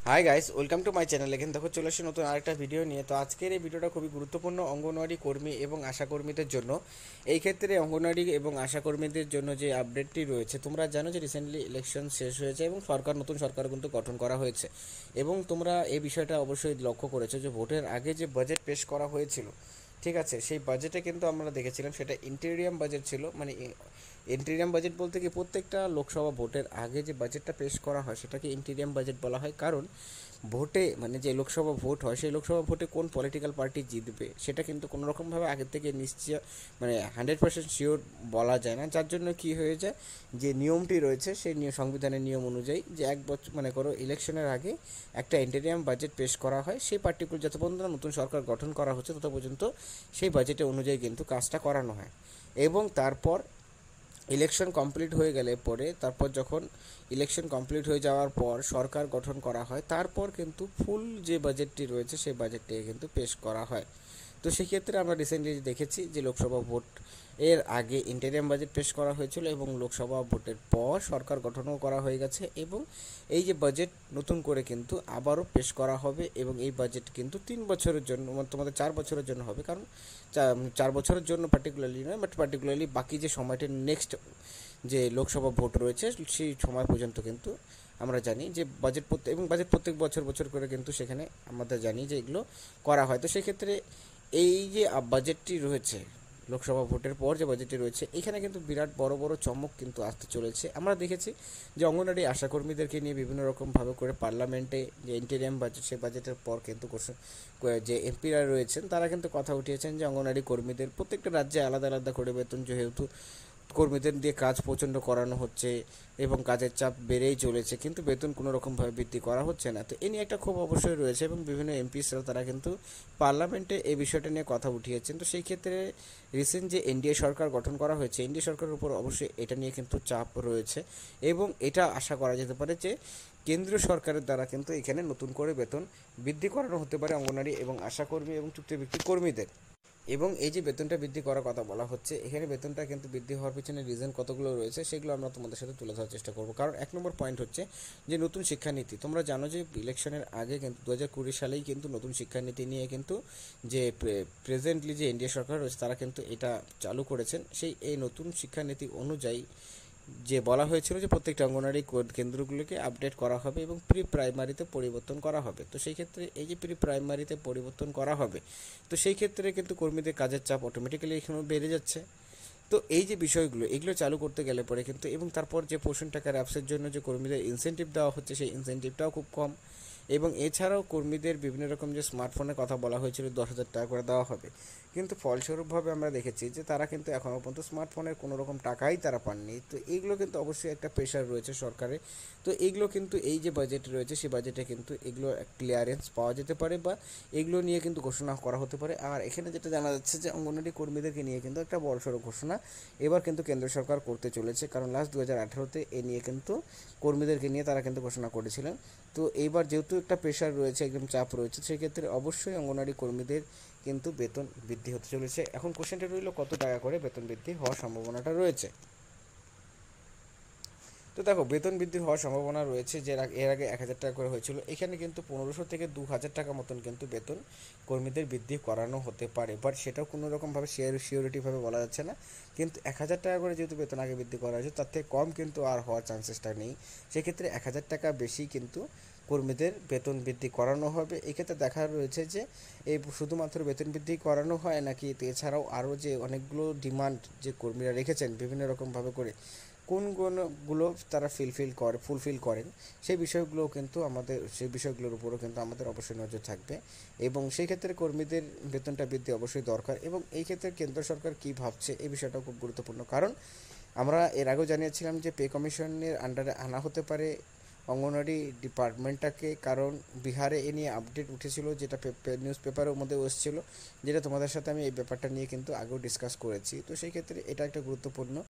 Hi guys, welcome to my channel. এখানে দেখো চলে আসছে নতুন আরেকটা ভিডিও নিয়ে। তো আজকের এই ভিডিওটা খুবই গুরুত্বপূর্ণ অঙ্গনওয়াড়ি কর্মী এবং আশাকর্মীদের জন্য। এই ক্ষেত্রে অঙ্গনওয়াড়ি এবং আশাকর্মীদের জন্য যে আপডেটটি রয়েছে, তোমরা জানো যে রিসেন্টলি ইলেকশন শেষ হয়েছে এবং নতুন সরকার কিন্তু গঠন করা হয়েছে। এবং তোমরা এই বিষয়টা অবশ্যই লক্ষ্য করেছো যে ভোটের আগে যে বাজেট পেশ করা হয়েছিল, ঠিক আছে, সেই বাজেটে কিন্তু আমরা দেখেছিলাম সেটা ইন্টেরিয়াম বাজেট ছিল। মানে ইন্টেরিয়াম বাজেট বলতে কি, প্রত্যেকটা লোকসভা ভোটের আগে যে বাজেটটা পেশ করা হয় সেটাকে ইন্টেরিয়াম বাজেট বলা হয়। কারণ ভোটে, মানে যে লোকসভা ভোট হয়, সেই লোকসভা ভোটে কোন পলিটিক্যাল পার্টি জিতবে সেটা কিন্তু কোনো রকমভাবে আগের থেকে নিশ্চয়, মানে 100% শিওর বলা যায় না। যার জন্য কি হয়ে যায়, যে নিয়মটি রয়েছে সেই সংবিধানের নিয়ম অনুযায়ী যে এক বছর, মানে করো ইলেকশনের আগে একটা ইন্টেরিয়াম বাজেট পেশ করা হয়। সেই পার্টিকুলার যত পর্যন্ত না নতুন সরকার গঠন করা হচ্ছে তত পর্যন্ত সেই বাজেটে অনুযায়ী কিন্তু কাজটা করানো হয়। এবং তারপর ইলেকশন কমপ্লিট হয়ে গেলে পরে, তারপর যখন ইলেকশন কমপ্লিট হয়ে যাওয়ার পর সরকার গঠন করা হয়, তারপর কিন্তু ফুল যে বাজেটটি রয়েছে সেই বাজেটটি কিন্তু পেশ করা হয়। তো সেক্ষেত্রে আমরা রিসেন্টলি দেখেছি যে লোকসভা ভোট এর আগে ইন্টেরিয়াম বাজেট পেশ করা হয়েছিল এবং লোকসভা ভোটের পর সরকার গঠনও করা হয়ে গেছে। এবং এই যে বাজেট নতুন করে কিন্তু আবারও পেশ করা হবে এবং এই বাজেট কিন্তু 3 বছরের জন্য, মানে তোমাদের 4 বছরের জন্য হবে। কারণ 4 বছরের জন্য পার্টিকুলারলি নয়, বাট পার্টিকুলারলি বাকি যে সময়টা নেক্সট যে লোকসভা ভোট রয়েছে সেই সময় পর্যন্ত কিন্তু আমরা জানি যে বাজেট প্রত্যেক বছর বছর করে কিন্তু সেখানে আমাদের জানি যে এগুলো করা হয়। তো সেক্ষেত্রে এই যে বাজেটটি রয়েছে, লোকসভা ভোটের পর যে বাজেটটি রয়েছে, এখানে কিন্তু বিরাট বড় বড় চমক কিন্তু আসতে চলেছে। আমরা দেখেছি যে অঙ্গনওয়াড়ি আশাকর্মীদেরকে নিয়ে বিভিন্ন রকমভাবে করে পার্লামেন্টে যে ইন্টেরিয়াম বাজেট, সেই বাজেটের পর কিন্তু যে এমপিরা রয়েছেন তারা কিন্তু কথা উঠিয়েছেন যে অঙ্গনওয়াড়ি কর্মীদের প্রত্যেকটা রাজ্যে আলাদা আলাদা করে বেতন, যেহেতু কর্মীদের দিয়ে কাজ প্রচণ্ড করানো হচ্ছে এবং কাজের চাপ বেড়েই চলেছে, কিন্তু বেতন কোনো রকমভাবে বৃদ্ধি করা হচ্ছে না। তো এ নিয়ে একটা ক্ষোভ অবশ্যই রয়েছে এবং বিভিন্ন এমপিসরা তারা কিন্তু পার্লামেন্টে এই বিষয়টা নিয়ে কথা উঠিয়েছেন। তো সেই ক্ষেত্রে রিসেন্ট যে এনডিএ সরকার গঠন করা হয়েছে, এনডিএ সরকারের উপর অবশ্যই এটা নিয়ে কিন্তু চাপ রয়েছে এবং এটা আশা করা যেতে পারে যে কেন্দ্রীয় সরকারের দ্বারা কিন্তু এখানে নতুন করে বেতন বৃদ্ধি করানো হতে পারে অঙ্গনারী এবং আশাকর্মী এবং চুক্তিভিত্তিক কর্মীদের। এবং এই যে বেতনটা বৃদ্ধি করার কথা বলা হচ্ছে, এখানে বেতনটা কিন্তু বৃদ্ধি হওয়ার পিছনে রিজন কতগুলো রয়েছে সেগুলো আমরা তোমাদের সাথে তুলে ধরার চেষ্টা করবো। কারণ 1 নম্বর পয়েন্ট হচ্ছে যে নতুন শিক্ষানীতি। তোমরা জানো যে ইলেকশনের আগে কিন্তু 2020 সালেই কিন্তু নতুন শিক্ষানীতি নিয়ে কিন্তু যে প্রেজেন্টলি যে এনডিএ সরকার রয়েছে তারা কিন্তু এটা চালু করেছেন। এই নতুন শিক্ষানীতি অনুযায়ী যে বলা হয়েছিল যে প্রত্যেকটা অঙ্গনওয়াড়ি কেন্দ্রগুলোকে আপডেট করা হবে এবং প্রি প্রাইমারিতে পরিবর্তন করা হবে। তো সেই ক্ষেত্রে এই যে প্রি প্রাইমারিতে পরিবর্তন করা হবে, তো সেই ক্ষেত্রে কিন্তু কর্মীদের কাজের চাপ অটোমেটিক্যালি এখানেও বেড়ে যাচ্ছে। তো এই যে বিষয়গুলো, এগুলো চালু করতে গেলে পরে কিন্তু, এবং তারপর যে পোষণ টাকার অ্যাপসের জন্য যে কর্মীদের ইনসেন্টিভ দেওয়া হচ্ছে সেই ইনসেন্টিভটাও খুব কম। এবং এছাড়াও কর্মীদের বিভিন্ন রকম যে স্মার্টফোনের কথা বলা হয়েছিল 10,000 টাকা করে দেওয়া হবে, কিন্তু ফলস্বরূপভাবে আমরা দেখেছি যে তারা কিন্তু এখনও পর্যন্ত স্মার্টফোনের কোনো রকম টাকাই তারা পাননি। তো এইগুলো কিন্তু অবশ্যই একটা প্রেশার রয়েছে সরকারে। তো এইগুলো কিন্তু এই যে বাজেট রয়েছে সেই বাজেটে কিন্তু এগুলো ক্লিয়ারেন্স পাওয়া যেতে পারে বা এগুলো নিয়ে কিন্তু ঘোষণা করা হতে পারে। আর এখানে যেটা জানা যাচ্ছে যে অঙ্গনওয়াড়ি কর্মীদেরকে নিয়ে কিন্তু একটা বড়সড় ঘোষণা এবার কিন্তু কেন্দ্র সরকার করতে চলেছে। কারণ লাস্ট 2018-তে এ নিয়ে কিন্তু কর্মীদেরকে নিয়ে তারা কিন্তু ঘোষণা করেছিলেন। তো এইবার যেহেতু একটা প্রেশার রয়েছে, একদম চাপ রয়েছে, সেক্ষেত্রে অবশ্যই অঙ্গনওয়াড়ি কর্মীদের কিন্তু বেতন বৃদ্ধি হতে চলেছে। এখন কোশ্চেনটা রইল কত টাকা করে বেতন বৃদ্ধি হওয়ার সম্ভাবনাটা রয়েছে। তো দেখো, বেতন বৃদ্ধি হওয়ার সম্ভাবনা রয়েছে যে এর আগে 1,000 টাকা করে হয়েছিল, এখানে কিন্তু 1500 থেকে 2,000 টাকা মতন কিন্তু বেতন কর্মীদের বৃদ্ধি করানো হতে পারে। বাট সেটাও কোনো রকমভাবে শিওরিটিভাবে বলা যাচ্ছে না। কিন্তু 1,000 টাকা করে যেহেতু বেতন আগে বৃদ্ধি করা হয়েছে, তার থেকে কম কিন্তু আর হওয়ার চান্সেসটা নেই। সেক্ষেত্রে 1,000 টাকা বেশি কিন্তু কর্মীদের বেতন বৃদ্ধি করানো হবে। এক্ষেত্রে দেখা রয়েছে যে এই শুধুমাত্র বেতন বৃদ্ধি করানো হয় নাকি এছাড়াও আরও যে অনেকগুলো ডিমান্ড যে কর্মীরা রেখেছেন বিভিন্ন রকমভাবে করে, কোনগুলো তারা ফুলফিল করেন, সেই বিষয়গুলোর উপরও কিন্তু আমাদের অবশ্যই নজর থাকবে। এবং সেই ক্ষেত্রে কর্মীদের বেতনটা বৃদ্ধি অবশ্যই দরকার। এবং এই ক্ষেত্রে কেন্দ্র সরকার কী ভাবছে এই বিষয়টাও খুব গুরুত্বপূর্ণ। কারণ আমরা এর আগেও জানিয়েছিলাম যে পে কমিশনের আন্ডারে আনা হতে পারে অঙ্গনওয়াড়ি ডিপার্টমেন্টটাকে। কারণ বিহারে এ নিয়ে আপডেট উঠেছিল, যেটা নিউজ পেপারের মধ্যে এসেছিলো, যেটা তোমাদের সাথে আমি এই ব্যাপারটা নিয়ে কিন্তু আগেও ডিসকাস করেছি। তো সেই ক্ষেত্রে এটা একটা গুরুত্বপূর্ণ।